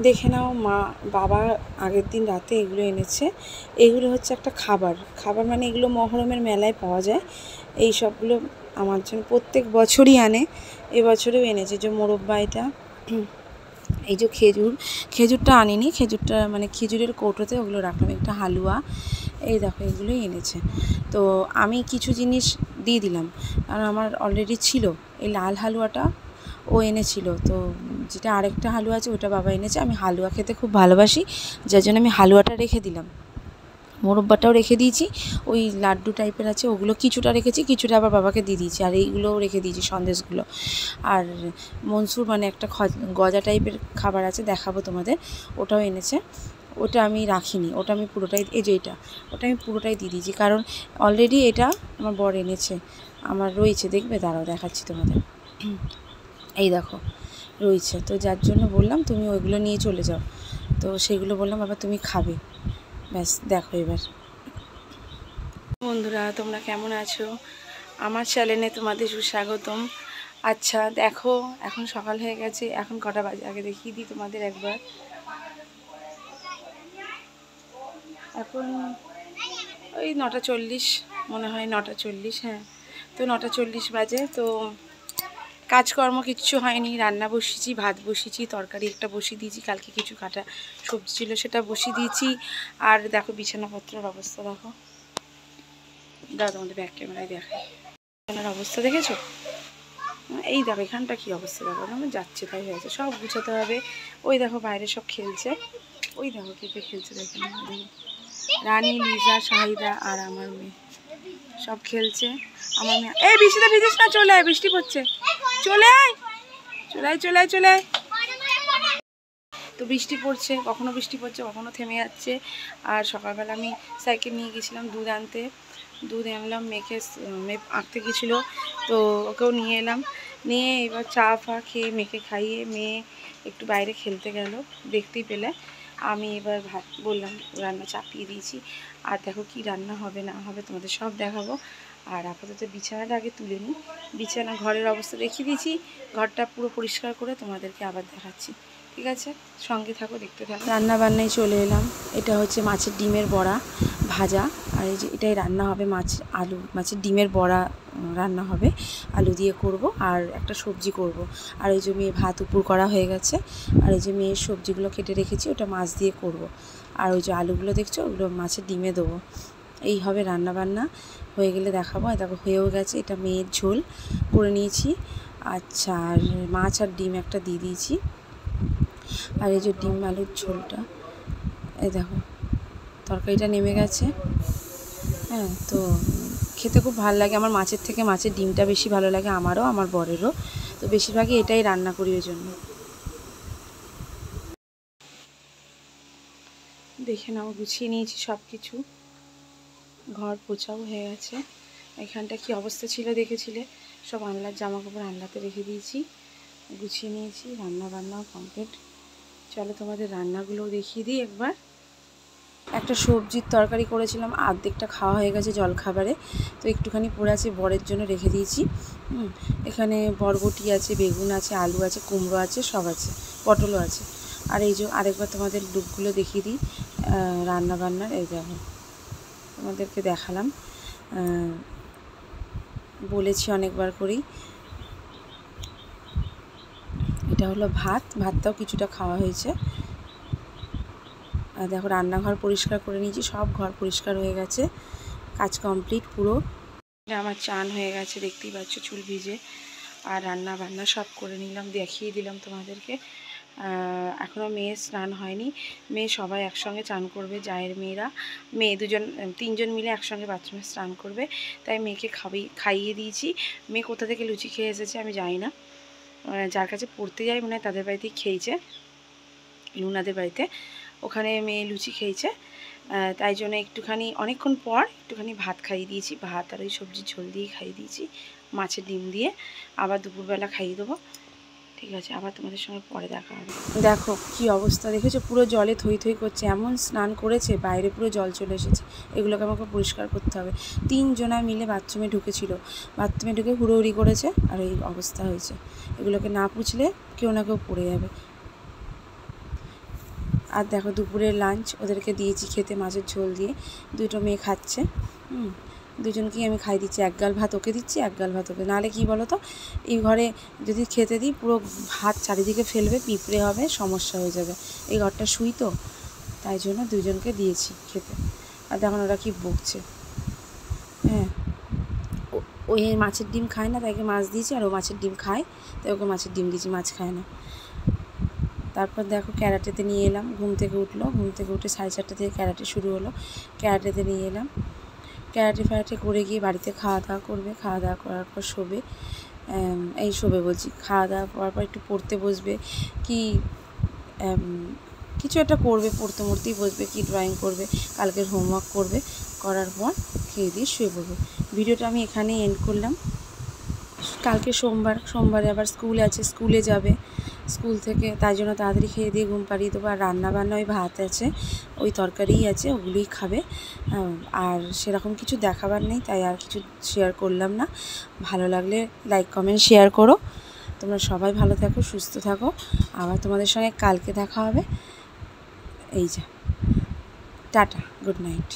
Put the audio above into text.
দেখে নাও মা বাবা আগের দিন রাতে এগুলো এনেছে। এগুলো হচ্ছে একটা খাবার মানে এগুলো মহরমের মেলায় পাওয়া যায়। এই সবগুলো আমার জন্য প্রত্যেক বছরই আনে, এবছরেও এনেছে। যে মোরব্বা, এটা এই যে খেজুরটা আনিনি, খেজুরটা মানে খেজুরের কৌটোতে ওগুলো রাখলাম। একটা হালুয়া, এই দেখো এগুলোই এনেছে। তো আমি কিছু জিনিস দিয়ে দিলাম, কারণ আমার অলরেডি ছিল। এই লাল হালুয়াটা ও এনেছিল, তো যেটা আরেকটা হালুয়া আছে ওটা বাবা এনেছে। আমি হালুয়া খেতে খুব ভালোবাসি, যার জন্য আমি হালুয়াটা রেখে দিলাম। মোরব্বাটাও রেখে দিয়েছি, ওই লাড্ডু টাইপের আছে ওগুলো কিছুটা রেখেছি, কিছুটা আবার বাবাকে দিয়ে দিয়েছি। আর এইগুলোও রেখে দিয়েছি, সন্দেশগুলো। আর মনসুর মানে একটা গজা টাইপের খাবার আছে, দেখাবো তোমাদের, ওটাও এনেছে। ওটা আমি রাখিনি, ওটা আমি পুরোটাই, এই যে ওটা আমি পুরোটাই দিয়ে দিয়েছি, কারণ অলরেডি এটা আমার বর এনেছে, আমার রয়েছে। দেখবে, দাঁড়াও দেখাচ্ছি তোমাদের। এই দেখো রয়েছে, তো যার জন্য বললাম তুমি ওইগুলো নিয়ে চলে যাও। তো সেগুলো বললাম বাবা তুমি খাবে। ব্যাস, দেখো এবার। বন্ধুরা, তোমরা কেমন আছো? আমার চ্যানেলে তোমাদের সুস্বাগতম। আচ্ছা দেখো, এখন সকাল হয়ে গেছে। এখন কটা বাজে আগে দেখিয়ে দিই তোমাদের একবার। এখন ওই 9:40 মনে হয়, 9:40, হ্যাঁ। তো 9:40 বাজে। তো কাজকর্ম কিচ্ছু হয়নি, রান্না বসিয়েছি, ভাত বসিয়েছি, তরকারি একটা বসিয়ে দিয়েছি, কালকে কিছু কাটা সবজি ছিল সেটা বসিয়ে দিয়েছি। আর দেখো বিছানাপত্রের অবস্থা দেখো, দাদা তোমাদের ব্যাক ক্যামেরায় দেখাই। বিছানার অবস্থা দেখেছো? এই দেখো এখানটা কী অবস্থা দেখো, আমার যাচ্ছে তাই হয়েছে, সব গুছাতে হবে। ওই দেখো বাইরে সব খেলছে, ওই দেখো কে কে খেলছে দেখো, রানী, লিজা, শাহিদা আর আমার মেয়ে সব খেলছে। আমার মেয়ে, এই বৃষ্টিতে ভিজিস না, চলে আয়, বৃষ্টি পড়ছে, চলে আয়, চলে আয়, চলে আয়, চলে আয়। তো বৃষ্টি পড়ছে, কখনো বৃষ্টি পড়ছে, কখনো থেমে যাচ্ছে। আর সকালবেলা আমি সাইকেল নিয়ে গেছিলাম দুধ আনতে, দুধ আনলাম। মেয়ে আঁকতে গেছিলো, তো ওকেও নিয়ে এলাম। নিয়ে এবার চা ফা খেয়ে মেয়েকে খাইয়ে মেয়ে একটু বাইরে খেলতে গেল, দেখতেই পেলে। আমি এবার ভাত বললাম, রান্না চাপিয়ে দিয়েছি। আর দেখো কি রান্না হবে না হবে তোমাদের সব দেখাবো। আর আপাতত বিছানাটা আগে তুলে নিই। বিছানা ঘরের অবস্থা দেখিয়ে দিয়েছি, ঘরটা পুরো পরিষ্কার করে তোমাদেরকে আবার দেখাচ্ছি, ঠিক আছে? সঙ্গে থাকো, দেখতে থাকো। রান্না বান্নায় চলে এলাম। এটা হচ্ছে মাছের ডিমের বড়া ভাজা, আর এই যে এটাই রান্না হবে, মাছের ডিমের বড়া রান্না হবে, আলু দিয়ে করব। আর একটা সবজি করব। আর এই যে মেয়ে ভাত উপর করা হয়ে গেছে, আর এই যে মেয়ের সবজিগুলো কেটে রেখেছি, ওটা মাছ দিয়ে করব। আর ওই যে আলুগুলো দেখছো, ওগুলো মাছের ডিমে দেবো। এই হবে রান্না বান্না, হয়ে গেলে দেখাবো। দেখো হয়েও গেছে, এটা মেয়ের ঝোল করে নিয়েছি। আচ্ছা, আর মাছ আর ডিম একটা দিয়ে দিয়েছি। আর এই যে ডিম আলুর ঝোলটা, এই দেখো তরকারিটা নেমে গেছে। হ্যাঁ, তো খেতে খুব ভালো লাগে আমার, মাছের থেকে মাছের ডিমটা বেশি ভালো লাগে আমারও, আমার বরেরও। তো বেশিরভাগই এটাই রান্না করি ওই জন্য। দেখে নাও, গুছিয়ে নিয়েছি সব কিছু, ঘর পোছাও হয়ে গেছে। এখানটা কি অবস্থা ছিল দেখেছিলে, সব আনলার জামা কাপড় আনলাতে রেখে দিয়েছি, গুছিয়ে নিয়েছি। রান্না বান্নাও কমপ্লিট। চলো তোমাদের রান্নাগুলোও দেখিয়ে দিই একবার। একটা সবজির তরকারি করেছিলাম, অর্ধেকটা খাওয়া হয়ে গেছে জলখাবারে, তো একটুখানি পড়ে আছে, বরের জন্য রেখে দিয়েছি। এখানে বরবটি আছে, বেগুন আছে, আলু আছে, কুমড়ো আছে, সব আছে, পটলও আছে। আর এই যে আরেকবার তোমাদের লুকগুলো দেখিয়ে দিই রান্না বান্নার। এই দেখো তোমাদেরকে দেখালাম, বলেছি অনেকবার করেই। এটা হলো ভাতটাও কিছুটা খাওয়া হয়েছে। আর দেখো রান্নাঘর পরিষ্কার করে নিয়েছি, সব ঘর পরিষ্কার হয়ে গেছে, কাজ কমপ্লিট পুরো। আমার চান হয়ে গেছে, দেখতেই পাচ্ছ, চুল ভিজে। আর রান্না বান্না সব করে নিলাম, দেখিয়ে দিলাম তোমাদেরকে। এখনও মেয়ে স্নান হয়নি, মেয়ে সবাই একসঙ্গে চান করবে, জায়ের মেয়েরা, মেয়ে তিনজন মিলে একসঙ্গে বাথরুমে স্নান করবে। তাই মেয়েকে খাইয়ে দিয়েছি। মেয়ে কোথা থেকে লুচি খেয়ে এসেছে আমি জানি না, যার কাছে পড়তে যাই মনে হয় তাদের বাড়িতেই খেয়েছে, লুনাদের বাড়িতে, ওখানে মেয়ে লুচি খেয়েছে। তাই জন্য একটুখানি অনেকক্ষণ পর একটুখানি ভাত খাইয়ে দিয়েছি, ভাত আর ওই সবজির ঝোল দিয়ে খাইয়ে দিয়েছি, মাছের ডিম দিয়ে। আবার দুপুরবেলা খাইয়ে দেবো, ঠিক আছে? আবার তোমাদের সঙ্গে পরে দেখা হবে। দেখো কি অবস্থা দেখেছো, পুরো জলে থই থই করছে, এমন স্নান করেছে, বাইরে পুরো জল চলে এসেছে। এগুলোকে আমাকে পরিষ্কার করতে হবে। 3 জনা মিলে বাথরুমে ঢুকেছিল, বাথরুমে ঢুকে হুড়োহুড়ি করেছে, আর এই অবস্থা হয়েছে। এগুলোকে না পুছলে কেউ না কেউ পড়ে যাবে। আর দেখো দুপুরের লাঞ্চ ওদেরকে দিয়েছি খেতে মাছের ঝোল দিয়ে, দুটো মেয়ে খাচ্ছে। দুজনকেই আমি খাই দিচ্ছি, এক গাল ভাত ওকে দিচ্ছি, এক গাল ভাত ওকে। নাহলে কী বলো তো, এই ঘরে যদি খেতে দিই পুরো ভাত চারিদিকে ফেলবে, পিঁপড়ে হবে, সমস্যা হয়ে যাবে। এই ঘরটা শুই তো, তাই জন্য দুজনকে দিয়েছি খেতে। আর দেখুন ওরা কি বকছে। হ্যাঁ, ওই মাছের ডিম খায় না, তাইকে মাছ দিয়েছি, আর ও মাছের ডিম খায় তাই ওকে মাছের ডিম দিয়েছি, মাছ খায় না। তারপর দেখো ক্যারাটেতে নিয়ে এলাম, ঘুম থেকে উঠলো, ঘুম থেকে উঠে 4:30 থেকে ক্যারাটে শুরু হলো। ক্যারাটেতে নিয়ে এলাম, ক্যারাটে ফ্যারাটে করে গিয়ে বাড়িতে খাওয়া দাওয়া করবে, খাওয়া দাওয়া করার পর শোবে। শোবে বলছি, খাওয়া দাওয়া করার পর একটু পড়তে বসবে, কি কিছু একটা করবে, পড়তে মরতেই বসবে, কি ড্রয়িং করবে, কালকের হোমওয়ার্ক করবে, করার পর খেয়ে দিয়ে শুয়ে পড়বে। ভিডিওটা আমি এখানেই এন্ড করলাম। কালকে সোমবারে আবার স্কুল আছে, স্কুলে যাবে, স্কুল থেকে তাই জন্য তাড়াতাড়ি খেয়ে দিয়ে ঘুম পাড়িয়ে দেবো। আর রান্নাবান্না ওই ভাত আছে, ওই তরকারিই আছে, ওগুলোই খাবে। আর সেরকম কিছু দেখাবার নেই, তাই আর কিছু শেয়ার করলাম না। ভালো লাগলে লাইক কমেন্ট শেয়ার করো। তোমরা সবাই ভালো থাকো, সুস্থ থাকো। আবার তোমাদের সঙ্গে কালকে দেখা হবে। এই যা, টাটা, গুড নাইট।